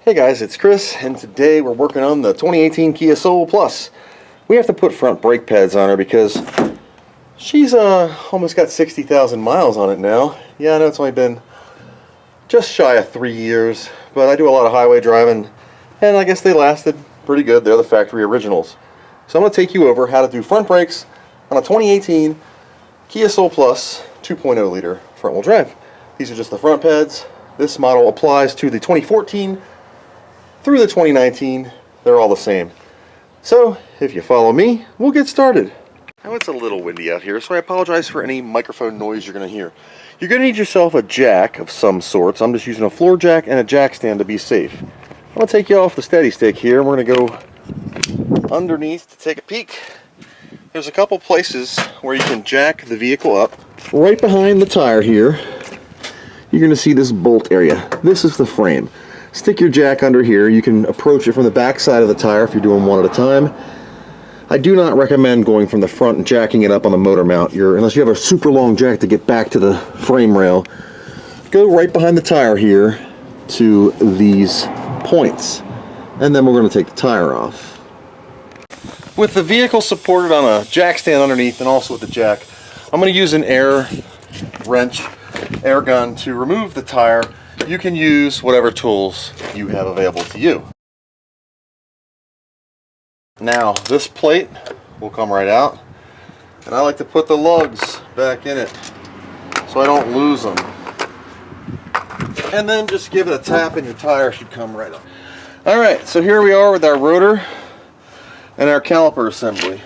Hey guys, it's Chris, and today we're working on the 2018 Kia Soul Plus. We have to put front brake pads on her because she's almost got 60,000 miles on it now. Yeah, I know it's only been just shy of 3 years, but I do a lot of highway driving, and I guess they lasted pretty good. They're the factory originals. So I'm going to take you over how to do front brakes on a 2018 Kia Soul Plus 2.0 liter front wheel drive. These are just the front pads. This model applies to the 2014 through the 2019. They're all the same. So if you follow me, we'll get started. Now it's a little windy out here, so I apologize for any microphone noise you're going to hear. You're going to need yourself a jack of some sorts. I'm just using a floor jack and a jack stand to be safe. I'm going to take you off the steady stick here, and we're going to go underneath to take a peek. There's a couple places where you can jack the vehicle up. Right behind the tire here, you're going to see this bolt area. This is the frame. Stick your jack under here. You can approach it from the back side of the tire if you're doing one at a time. I do not recommend going from the front and jacking it up on the motor mount, unless you have a super long jack to get back to the frame rail. Go right behind the tire here to these points, and then we're going to take the tire off. With the vehicle supported on a jack stand underneath and also with the jack, I'm going to use an air wrench, air gun to remove the tire. You can use whatever tools you have available to you. Now this plate will come right out, and I like to put the lugs back in it so I don't lose them. And then just give it a tap and your tire should come right up. Alright, so here we are with our rotor and our caliper assembly.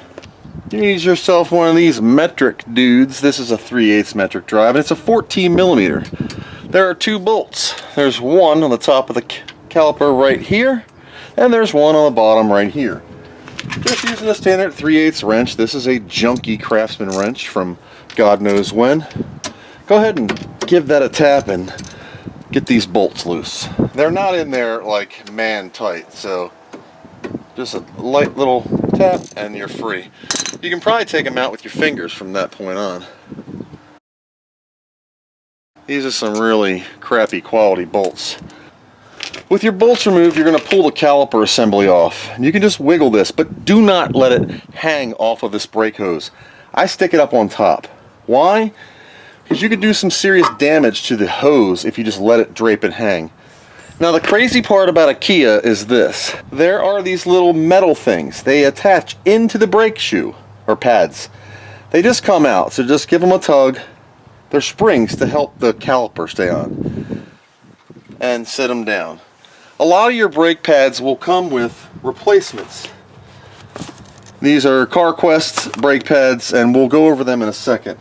You need yourself one of these metric dudes. This is a 3/8 metric drive, and it's a 14 millimeter. There are two bolts. There's one on the top of the caliper right here, and there's one on the bottom right here. Just using a standard 3/8 wrench. This is a junky Craftsman wrench from God knows when. Go ahead and give that a tap and get these bolts loose. They're not in there like man tight, so just a light little tap and you're free. You can probably take them out with your fingers from that point on. These are some really crappy quality bolts. With your bolts removed, you're going to pull the caliper assembly off. And you can just wiggle this, but do not let it hang off of this brake hose. I stick it up on top. Why? Because you could do some serious damage to the hose if you just let it drape and hang. Now the crazy part about a Kia is this. There are these little metal things. They attach into the brake shoe, or pads. They just come out, so just give them a tug. They're springs to help the caliper stay on. And sit them down. A lot of your brake pads will come with replacements. These are CarQuest brake pads, and we'll go over them in a second.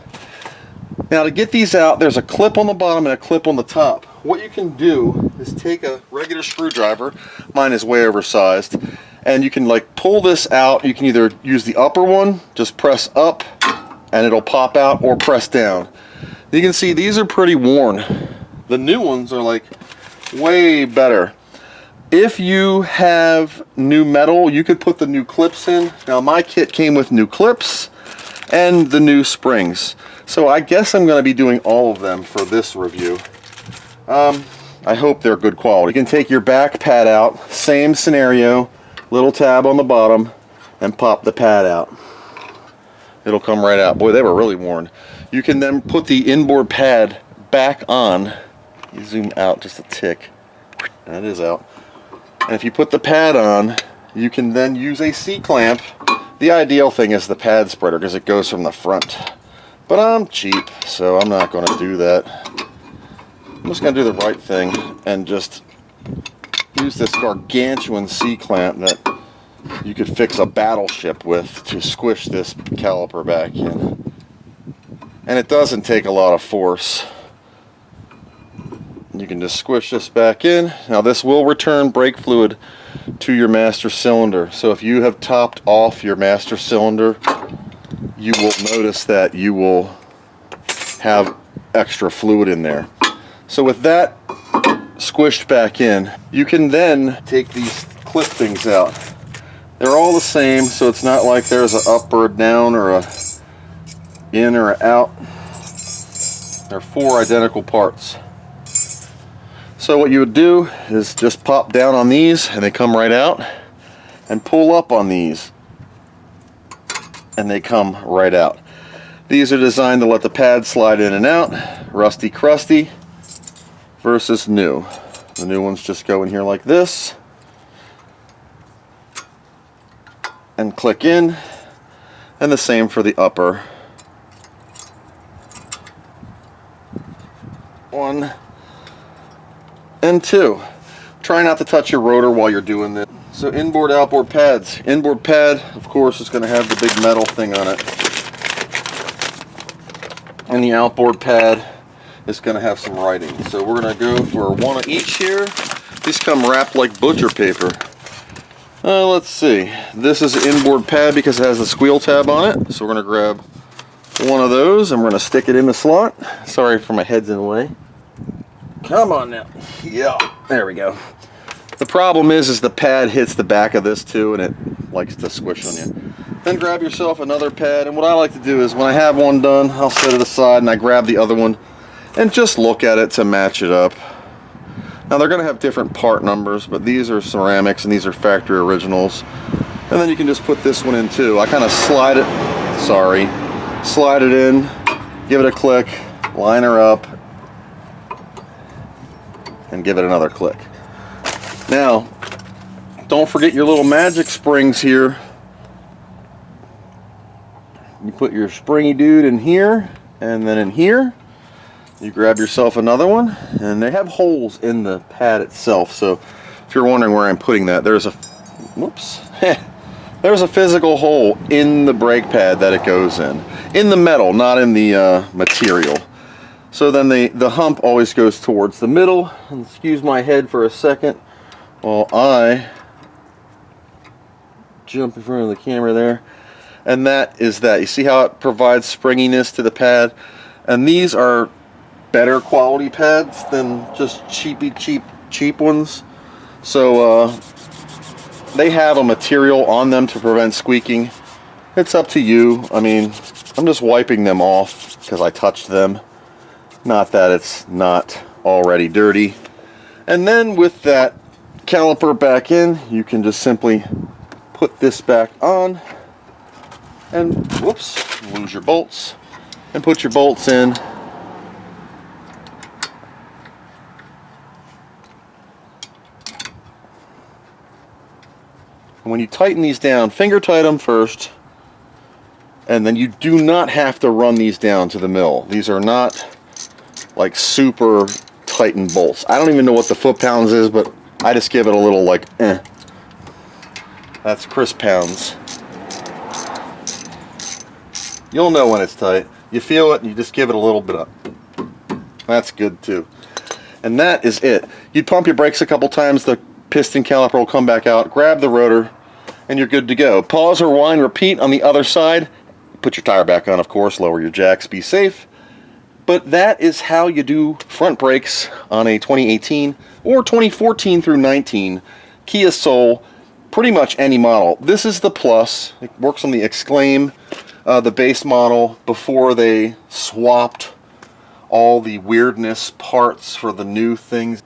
Now to get these out, there's a clip on the bottom and a clip on the top. What you can do is take a regular screwdriver, mine is way oversized, and you can like pull this out. You can either use the upper one, just press up and it'll pop out, or press down. You can see these are pretty worn. The new ones are like way better. If you have new metal, you could put the new clips in. Now my kit came with new clips and the new springs. So I guess I'm going to be doing all of them for this review. I hope they're good quality. You can take your back pad out, same scenario, little tab on the bottom, and pop the pad out. It'll come right out. Boy, they were really worn. You can then put the inboard pad back on. You zoom out just a tick. And it is out. And if you put the pad on, you can then use a C-clamp. The ideal thing is the pad spreader because it goes from the front. But I'm cheap, so I'm not going to do that. I'm just going to do the right thing and just use this gargantuan C-clamp that you could fix a battleship with to squish this caliper back in. And it doesn't take a lot of force. You can just squish this back in. Now this will return brake fluid to your master cylinder. So if you have topped off your master cylinder, you will notice that you will have extra fluid in there. So with that squished back in, you can then take these clip things out. They're all the same, so it's not like there's an up or a down or a in or a out. They're 4 identical parts. So So what you would do is just pop down on these and they come right out, and pull up on these and they come right out. These are designed to let the pad slide in and out, rusty crusty versus new. The new ones just go in here like this and click in, and the same for the upper. 1 and 2. Try not to touch your rotor while you're doing this. So inboard, outboard pads. Inboard pad, of course, is going to have the big metal thing on it. And the outboard pad is going to have some writing. So we're going to go for 1 of each here. These come wrapped like butcher paper. Let's see. This is an inboard pad because it has a squeal tab on it. So we're going to grab 1 of those and we're going to stick it in the slot. Sorry for my head's in the way. Come on now. Yeah, there we go. The problem is the pad hits the back of this too, and it likes to squish on you. Then grab yourself another pad, and what I like to do is when I have one done, I'll set it aside and I grab the other one and just look at it to match it up. Now they're going to have different part numbers, but these are ceramics and these are factory originals. And then you can just put this one in too. I kind of slide it in, give it a click, line her up, and give it another click. Now, don't forget your little magic springs here. You put your springy dude in here, and then in here, you grab yourself another one, and they have holes in the pad itself. So if you're wondering where I'm putting that, there's a, whoops, there's a physical hole in the brake pad that it goes in the metal, not in the material. So then the hump always goes towards the middle. And excuse my head for a second while I jump in front of the camera there. And that is that. You see how it provides springiness to the pad? And these are better quality pads than just cheap ones. So they have a material on them to prevent squeaking. It's up to you. I mean, I'm just wiping them off because I touched them. Not that it's not already dirty. And then with that caliper back in, you can just simply put this back on and, whoops, lose your bolts, and put your bolts in. And when you tighten these down, finger tight them first, and then you do not have to run these down to the mill. These are not like super tightened bolts. I don't even know what the foot-pounds is, but I just give it a little like, eh. That's crisp pounds. You'll know when it's tight. You feel it and you just give it a little bit up. That's good too. And that is it. You'd pump your brakes a couple times, the piston caliper will come back out, grab the rotor, and you're good to go. Pause, rewind, repeat on the other side. Put your tire back on, of course, lower your jacks, be safe. But that is how you do front brakes on a 2018 or 2014 through 19 Kia Soul, pretty much any model. This is the Plus. It works on the Exclaim, the base model, before they swapped all the weirdness parts for the new things.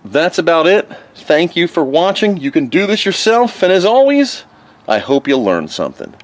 That's about it. Thank you for watching. You can do this yourself, and as always, I hope you learned something.